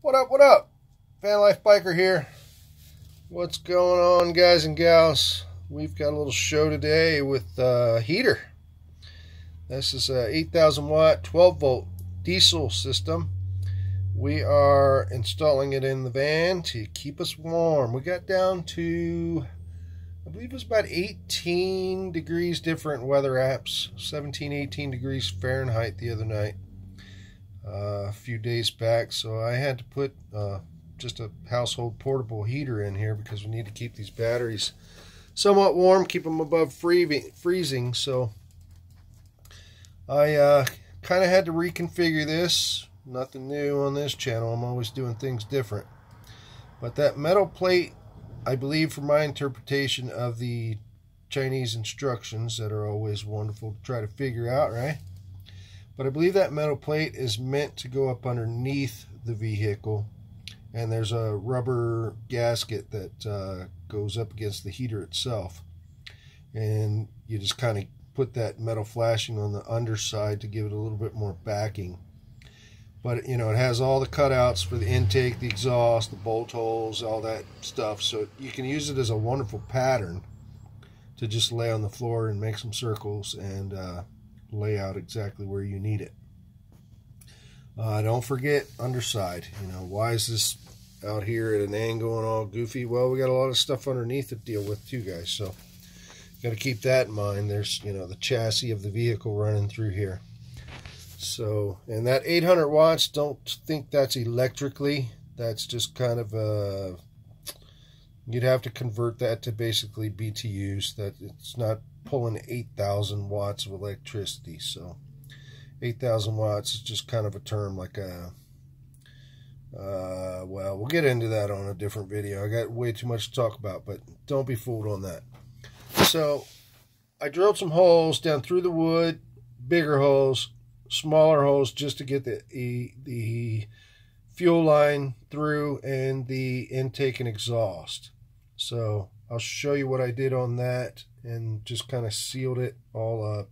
What up, what up? Van Life Biker here. What's going on, guys and gals? We've got a little show today with heater. This is a 8,000 watt 12 volt diesel system. We are installing it in the van to keep us warm. We got down to, I believe it was about 18 degrees different weather apps, 17, 18 degrees Fahrenheit the other night. A few days back, so I had to put just a household portable heater in here because we need to keep these batteries somewhat warm, keep them above freezing. So I kind of had to reconfigure this. Nothing new on this channel. I'm always doing things different. But that metal plate, I believe, for my interpretation of the Chinese instructions that are always wonderful to try to figure out, right? But I believe that metal plate is meant to go up underneath the vehicle, and there's a rubber gasket that goes up against the heater itself, and you just kind of put that metal flashing on the underside to give it a little bit more backing. But you know, it has all the cutouts for the intake, the exhaust, the bolt holes, all that stuff, so you can use it as a wonderful pattern to just lay on the floor and make some circles and lay out exactly where you need it. Don't forget underside. You know, why is this out here at an angle and all goofy? Well, we got a lot of stuff underneath to deal with too, guys, so got to keep that in mind. There's, you know, the chassis of the vehicle running through here. So, and that 800 watts, don't think that's electrically. That's just kind of a, you'd have to convert that to basically BTUs. That it's not pulling 8,000 watts of electricity. So 8,000 watts is just kind of a term like a well, we'll get into that on a different video. I got way too much to talk about, but don't be fooled on that. So I drilled some holes down through the wood, bigger holes, smaller holes, just to get the fuel line through and the intake and exhaust. So I'll show you what I did on that and just kind of sealed it all up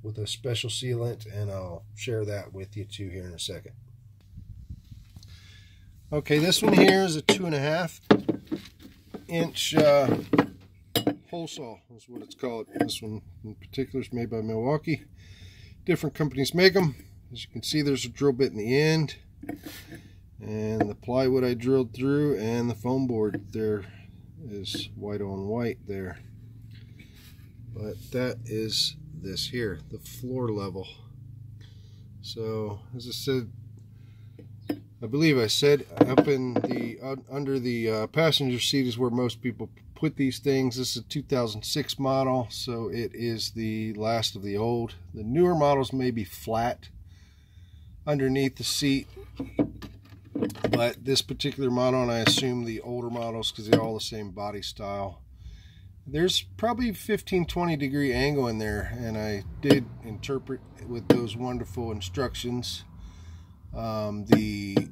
with a special sealant, and I'll share that with you too here in a second. Okay, this one here is a 2.5 inch hole saw, is what it's called. This one in particular is made by Milwaukee. Different companies make them. As you can see, there's a drill bit in the end, and the plywood I drilled through, and the foam board there is white on white there. But that is this here, the floor level. So as I said, I believe I said, up in the under the passenger seat is where most people put these things. This is a 2006 model, so it is the last of the old. The newer models may be flat underneath the seat, but this particular model, and I assume the older models because they're all the same body style, there's probably 15-20 degree angle in there, and I did interpret with those wonderful instructions. The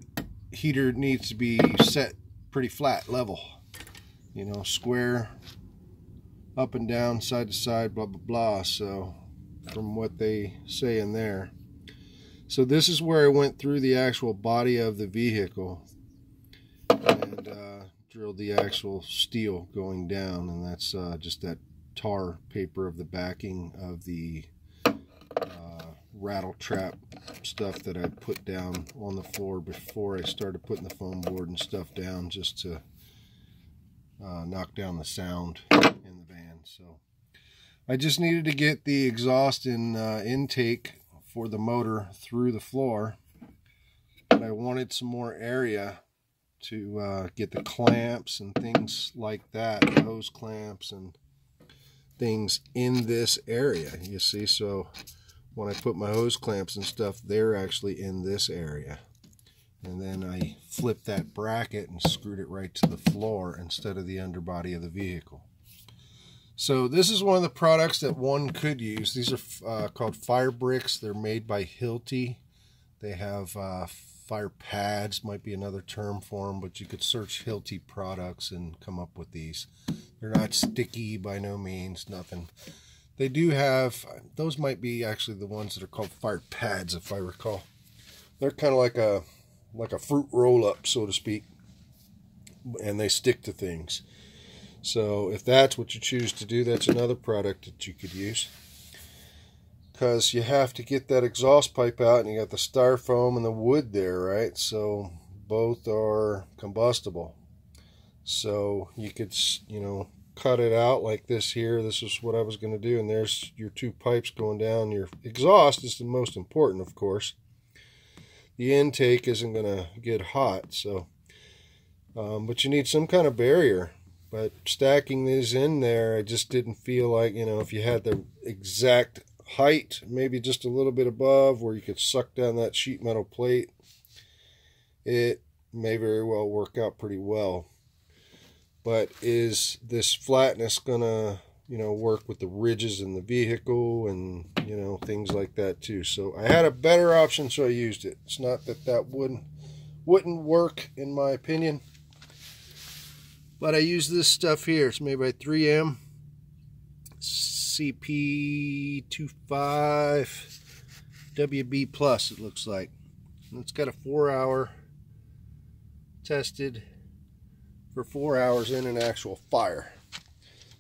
heater needs to be set pretty flat, level, you know, square, up and down, side to side, blah blah blah. So from what they say in there, so this is where I went through the actual body of the vehicle and drilled the actual steel going down, and that's just that tar paper of the backing of the rattle trap stuff that I put down on the floor before I started putting the foam board and stuff down, just to knock down the sound in the van. So I just needed to get the exhaust and intake for the motor through the floor, but I wanted some more area to get the clamps and things like that, the hose clamps and things in this area, you see. So when I put my hose clamps and stuff, they're actually in this area. And then I flipped that bracket and screwed it right to the floor instead of the underbody of the vehicle. So this is one of the products that one could use. These are called fire bricks. They're made by Hilti. They have fire pads, might be another term for them, but you could search Hilti products and come up with these. They're not sticky by no means, nothing. They do have, those might be actually the ones that are called fire pads, if I recall. They're kind of like a like a fruit roll-up, so to speak, and they stick to things. So if that's what you choose to do, that's another product that you could use, because you have to get that exhaust pipe out, and you got the styrofoam and the wood there, right? So both are combustible. So you could, you know, cut it out like this here. This is what I was going to do, and there's your two pipes going down. Your exhaust is the most important, of course. The intake isn't going to get hot, so but you need some kind of barrier. But stacking these in there, I just didn't feel like, you know, if you had the exact height, maybe just a little bit above where you could suck down that sheet metal plate, it may very well work out pretty well. But is this flatness gonna, you know, work with the ridges in the vehicle and, you know, things like that too? So I had a better option, so I used it. It's not that that wouldn't work, in my opinion. But I use this stuff here. It's made by 3M. CP25 WB Plus, it looks like. And it's got a 4-hour tested for 4 hours in an actual fire.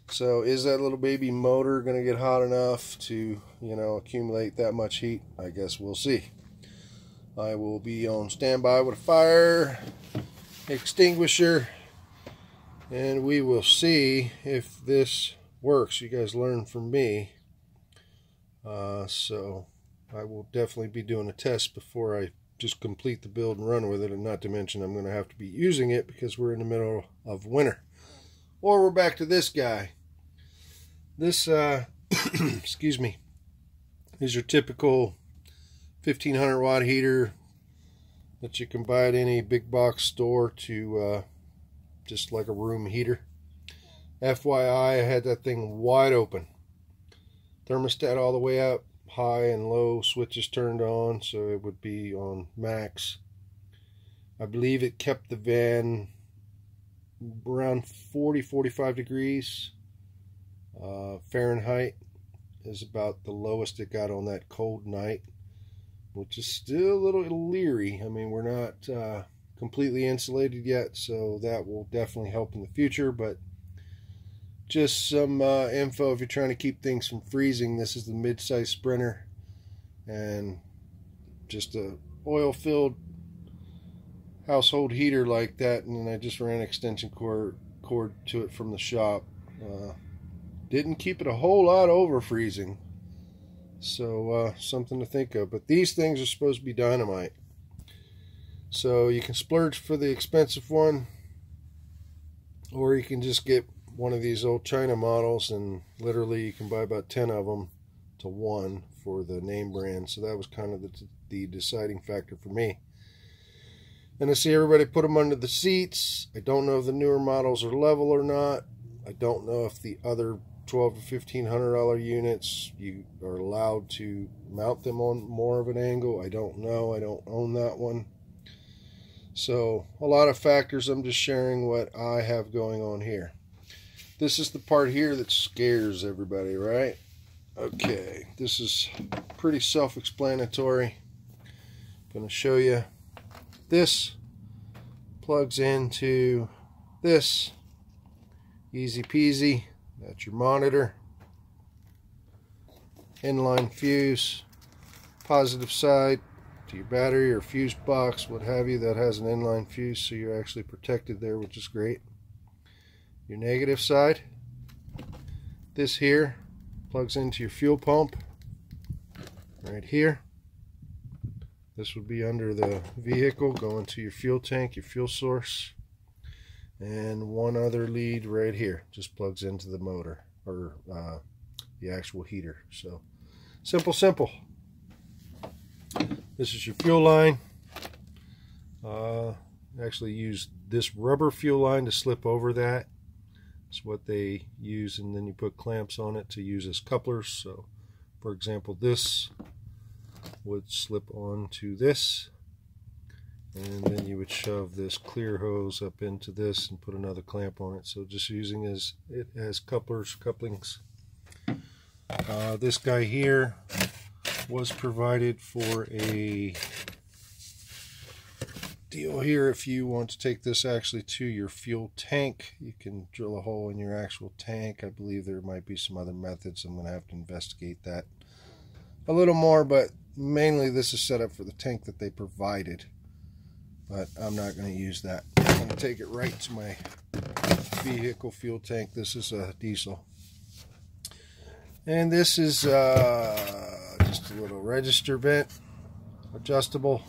So is that little baby motor going to get hot enough to, you know, accumulate that much heat? I guess we'll see. I will be on standby with a fire extinguisher, and we will see if this works. You guys learn from me. So I will definitely be doing a test before I just complete the build and run with it, and not to mention I'm going to have to be using it because we're in the middle of winter. Or we're back to this guy. This, excuse me, is your typical 1500 watt heater that you can buy at any big box store to just like a room heater. FYI, I had that thing wide open. Thermostat all the way up, high and low switches turned on, so it would be on max. I believe it kept the van around 40-45 degrees. Fahrenheit is about the lowest it got on that cold night, which is still a little leery. I mean, we're not completely insulated yet, so that will definitely help in the future. But just some info if you're trying to keep things from freezing. This is the mid-size Sprinter, and just a oil-filled household heater like that, and then I just ran an extension cord to it from the shop. Didn't keep it a whole lot over freezing, so something to think of. But these things are supposed to be dynamite, so you can splurge for the expensive one, or you can just get one of these old China models, and literally you can buy about 10 of them to 1 for the name brand. So that was kind of the deciding factor for me. And I see everybody put them under the seats. I don't know if the newer models are level or not. I don't know if the other $1,200 to $1,500 units, you are allowed to mount them on more of an angle. I don't know. I don't own that one. So a lot of factors. I'm just sharing what I have going on here. This is the part here that scares everybody, right? Okay, this is pretty self-explanatory. I'm going to show you. This plugs into this. Easy peasy. That's your monitor. Inline fuse. Positive side to your battery or fuse box, what have you, that has an inline fuse, so you're actually protected there, which is great. Your negative side. This here plugs into your fuel pump right here. This would be under the vehicle, going to your fuel tank, your fuel source. And one other lead right here just plugs into the motor, or the actual heater. So simple. This is your fuel line. Actually use this rubber fuel line to slip over that. It's what they use, and then you put clamps on it to use as couplers. So for example, this would slip onto this, and then you would shove this clear hose up into this and put another clamp on it. So just using it as couplings. This guy here was provided for a deal here. If you want to take this actually to your fuel tank, you can drill a hole in your actual tank. I believe there might be some other methods. I'm going to have to investigate that a little more, but mainly this is set up for the tank that they provided. But I'm not going to use that. I'm going to take it right to my vehicle fuel tank. This is a diesel. And this is just a little register vent, adjustable.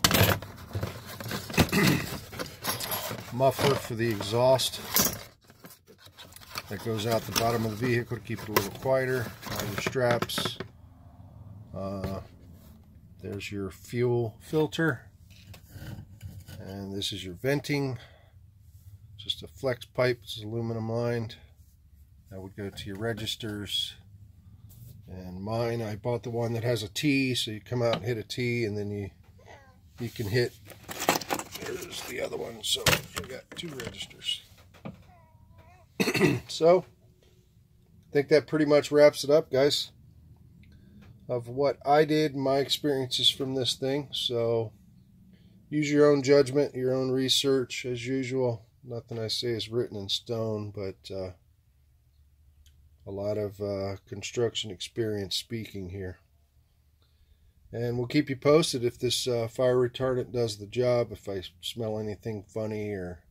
Muffler for the exhaust that goes out the bottom of the vehicle to keep it a little quieter. All your straps. There's your fuel filter. And this is your venting. Just a flex pipe. It's aluminum lined. That would go to your registers. And mine, I bought the one that has a T, so you come out and hit a T, and then you can hit. There's the other one, so we got 2 registers. So, I think that pretty much wraps it up, guys, of what I did, my experiences from this thing. So, use your own judgment, your own research, as usual. Nothing I say is written in stone, but a lot of construction experience speaking here. And we'll keep you posted if this fire retardant does the job. If I smell anything funny or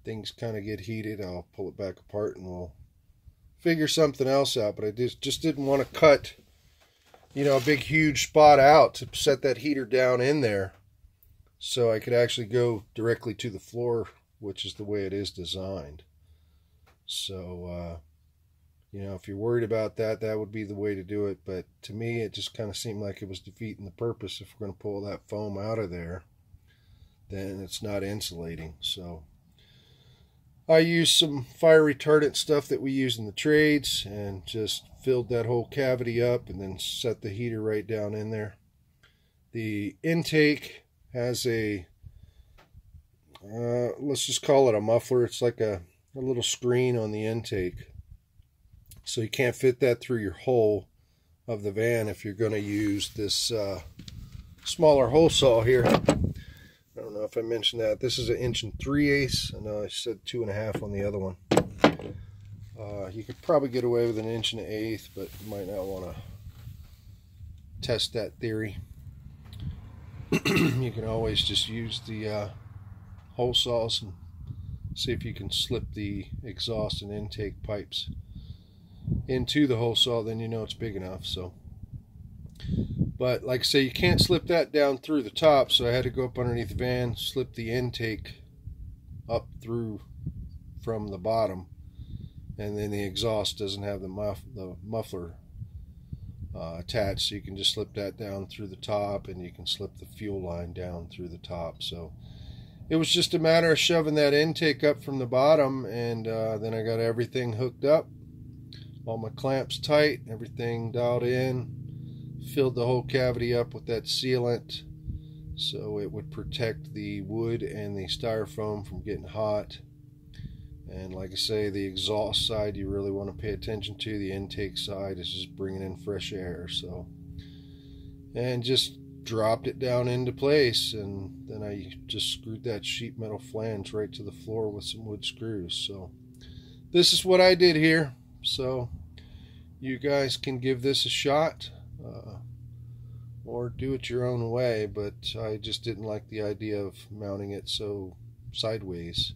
things kind of get heated, I'll pull it back apart and we'll figure something else out. But I just didn't want to cut, a big huge spot out to set that heater down in there so I could actually go directly to the floor, which is the way it is designed. So, if you're worried about that, that would be the way to do it. But to me, it just kind of seemed like it was defeating the purpose. If we're going to pull that foam out of there, then it's not insulating. So I used some fire retardant stuff that we use in the trades and just filled that whole cavity up and then set the heater right down in there. The intake has a, let's just call it a muffler. It's like a little screen on the intake. So you can't fit that through your hole of the van if you're going to use this smaller hole saw here. I don't know if I mentioned that. This is an 1 3/8. I know I said 2.5 on the other one. You could probably get away with an 1 1/8, but you might not want to test that theory. You can always just use the hole saws and see if you can slip the exhaust and intake pipes into the hole saw, then it's big enough. So, but like I say, you can't slip that down through the top, so I had to go up underneath the van, slip the intake up through from the bottom, and then the exhaust doesn't have the muffler attached, so you can just slip that down through the top, and you can slip the fuel line down through the top. So it was just a matter of shoving that intake up from the bottom, and then I got everything hooked up. All my clamps tight, everything dialed in, filled the whole cavity up with that sealant so it would protect the wood and the styrofoam from getting hot. And like I say, the exhaust side you really want to pay attention to. The intake side is just bringing in fresh air. So, and just dropped it down into place, and then I just screwed that sheet metal flange right to the floor with some wood screws. So this is what I did here. So you guys can give this a shot or do it your own way, but I just didn't like the idea of mounting it so sideways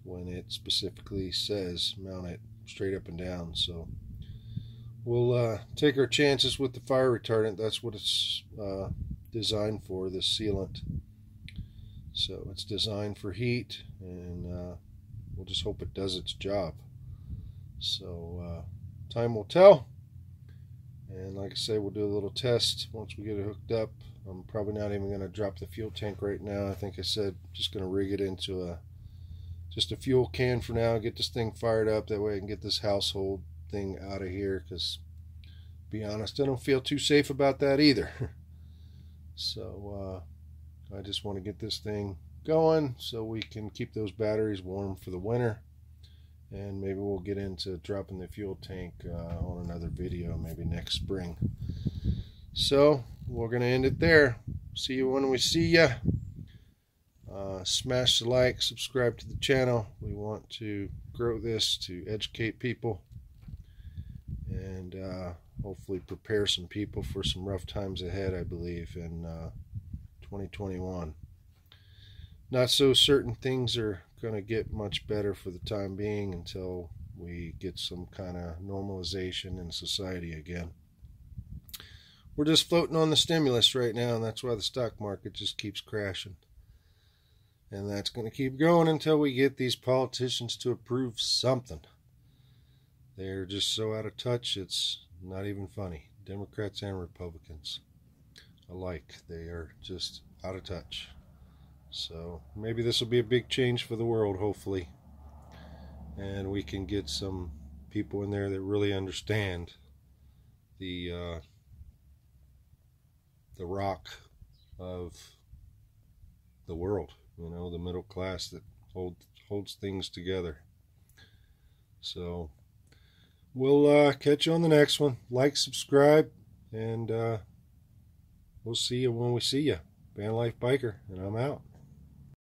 when it specifically says mount it straight up and down. So we'll take our chances with the fire retardant. That's what it's designed for, this sealant. So it's designed for heat, and we'll just hope it does its job. So time will tell, and like I say, we'll do a little test once we get it hooked up. I'm probably not even going to drop the fuel tank right now. I think I said just going to rig it into just a fuel can for now, get this thing fired up. That way I can get this household thing out of here, because to be honest, I don't feel too safe about that either. So I just want to get this thing going so we can keep those batteries warm for the winter. And maybe we'll get into dropping the fuel tank on another video, maybe next spring. So we're going to end it there. See you when we see ya. Smash the like, subscribe to the channel. We want to grow this to educate people and hopefully prepare some people for some rough times ahead, I believe, in 2021. Not so certain things are going to get much better for the time being until we get some kind of normalization in society again. We're just floating on the stimulus right now, and that's why the stock market just keeps crashing. And that's going to keep going until we get these politicians to approve something. They're just so out of touch, it's not even funny. Democrats and Republicans alike, they are just out of touch. So maybe this will be a big change for the world, hopefully. And we can get some people in there that really understand the rock of the world, you know, the middle class that holds things together. So we'll catch you on the next one. Like, subscribe, and we'll see you when we see you. Van Life Biker, and I'm out.